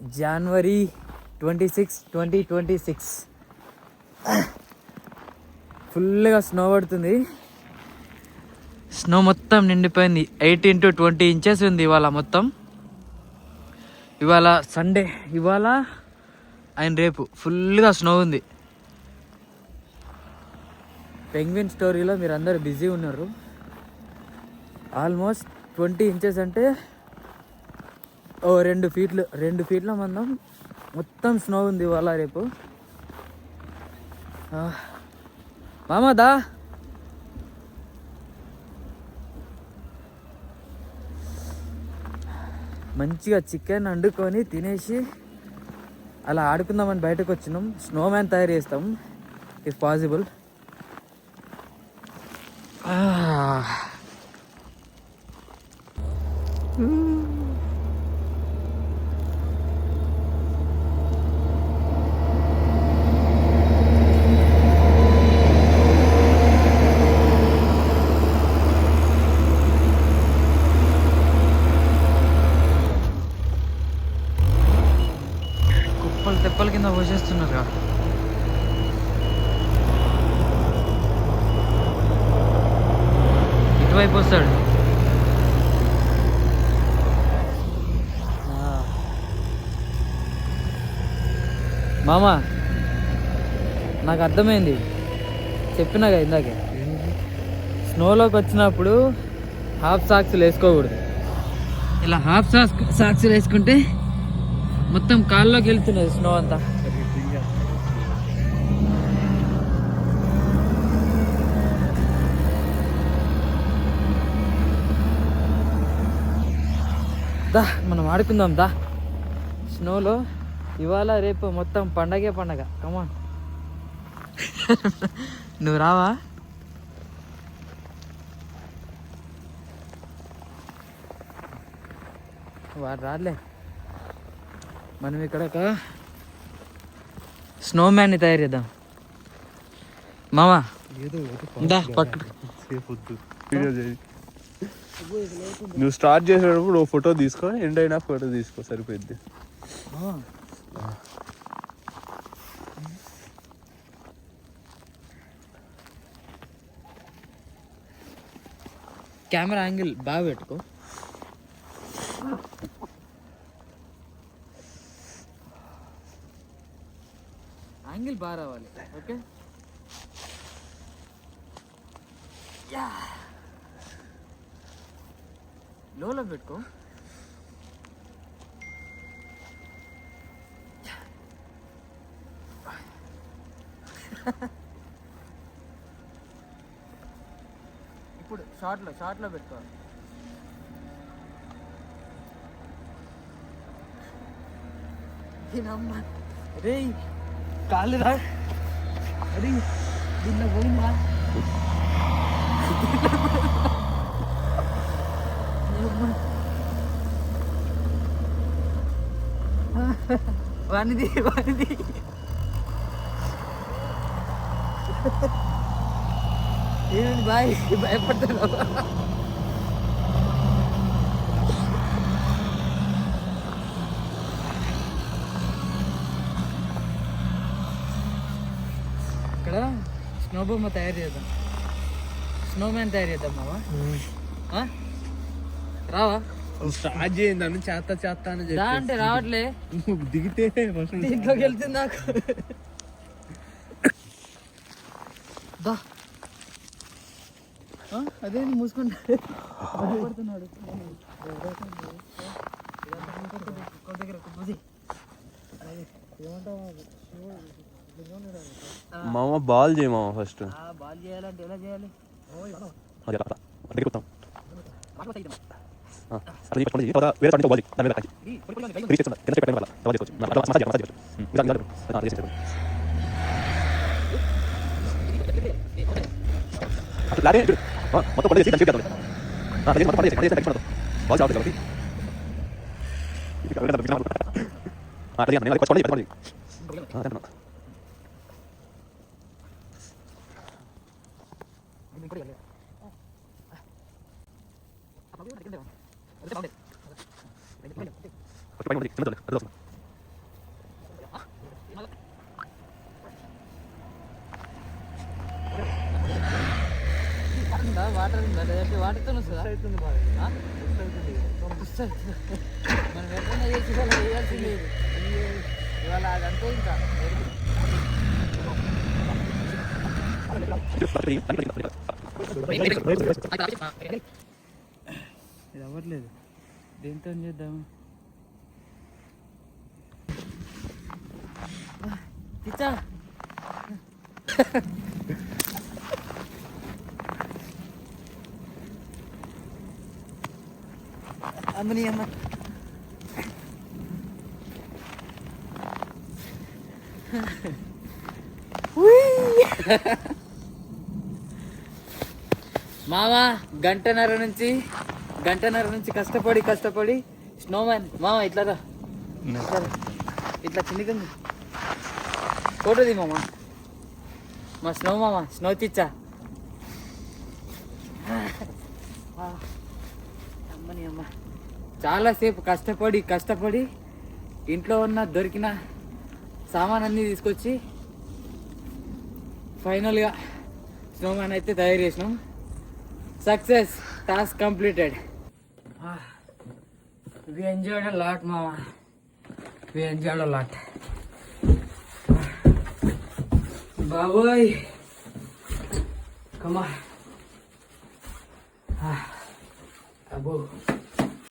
January 26, 2026. ఫుల్గా snow పడుతుంది. Snow మొత్తం నిండిపోయింది. 18 to 20 inches ఉంది ఇవాళ మొత్తం. ఇవాళ సండే, ఇవాళ అండ్ రేపు ఫుల్గా స్నో ఉంది. పెంగ్విన్ స్టోరీలో మీరు అందరు బిజీ ఉన్నారు. ఆల్మోస్ట్ 20 inches అంటే 2 ఫీట్ల మందం మొత్తం స్నో ఉంది ఇవాళ రేపు. మామదా మంచిగా చికెన్ వండుకొని తినేసి అలా ఆడుకుందామని బయటకు వచ్చినాం. స్నోమ్యాన్ తయారు చేస్తాం ఇఫ్ పాసిబుల్. తెప్పల కింద పోసేస్తున్నారు. ఇటువైపు వస్తాడు. మామా నాకు అర్థమైంది, చెప్పినాగా ఇందాకే, స్నోలోకి వచ్చినప్పుడు హాఫ్ సాక్స్లు వేసుకోకూడదు. ఇలా హాఫ్ సాక్స్లు వేసుకుంటే మొత్తం కాల్లోకి వెళ్తున్నది స్నో అంతా. దా మనం ఆడుకుందాం దా స్నోలో. ఇవాళ రేపు మొత్తం పండగే పండగ. కమాన్ నువ్వు రావా? వాడు రాలే. మనం ఇక్కడ ఒక స్నోమ్యాన్ని తయారు చేద్దాం. మామా పట్టు. నువ్వు స్టార్ట్ చేసేటప్పుడు ఓ ఫోటో తీసుకో, ఎండ్ అయినా ఫోటో తీసుకో, సరిపోద్ది. కెమెరా యాంగిల్ బాగా పెట్టుకో. యాంగిల్ బాగా రావాలి. ఓకే, లోలో పెట్టుకో. ఇప్పుడు షార్ట్లో పెట్టుకోవాలి. రే కాలురా, అరే దీంట్లో పోయిందా? వానిది ఏమండి బాయ్, భయపడతాను. ఇక్కడ స్నో బొమ్మ తయారు చేద్దాం, స్నోమ్యాన్ తయారు చేద్దాం. మావా రావా? స్టార్ట్ చేయండి అని చేస్తా అని దా అంటే రావట్లే. దిగితే ఇంట్లోకి వెళ్తుంది నాకు. దా అదే మూసుకుంటాడు. మామ బాల్ చేయ మామ. ఫస్ట్ బాల్ చేయాలంటే ఎలా చేయాలి? వాటర్ వాటర్తో వస్తుందా అవుతుంది బాగా ఆ? అవుతుంది మనం ఎప్పుడైనా చేసి ఇవాళ వేయాల్సింది ఇవాళ అదంతా ఇంకా ఇది అవ్వట్లేదు దేంతో చేద్దాం పిచ్చా అమ్మని అమ్మ మామ గంటన్నర నుంచి కష్టపడి స్నోమ్యాన్ మామ ఇట్లా రా. ఇట్లా రా. ఇట్లా కిందికి ఫోటోది మామ మా స్నో చిచ్చా అమ్మని అమ్మ చాలాసేపు కష్టపడి ఇంట్లో ఉన్న దొరికిన సామాన్ అన్నీ తీసుకొచ్చి ఫైనల్గా స్నోమ్యాన్ అయితే తయారు చేసినాం. Success, task completed. We enjoyed a lot, mama. We enjoyed a lot. Baboy, come on. Abo.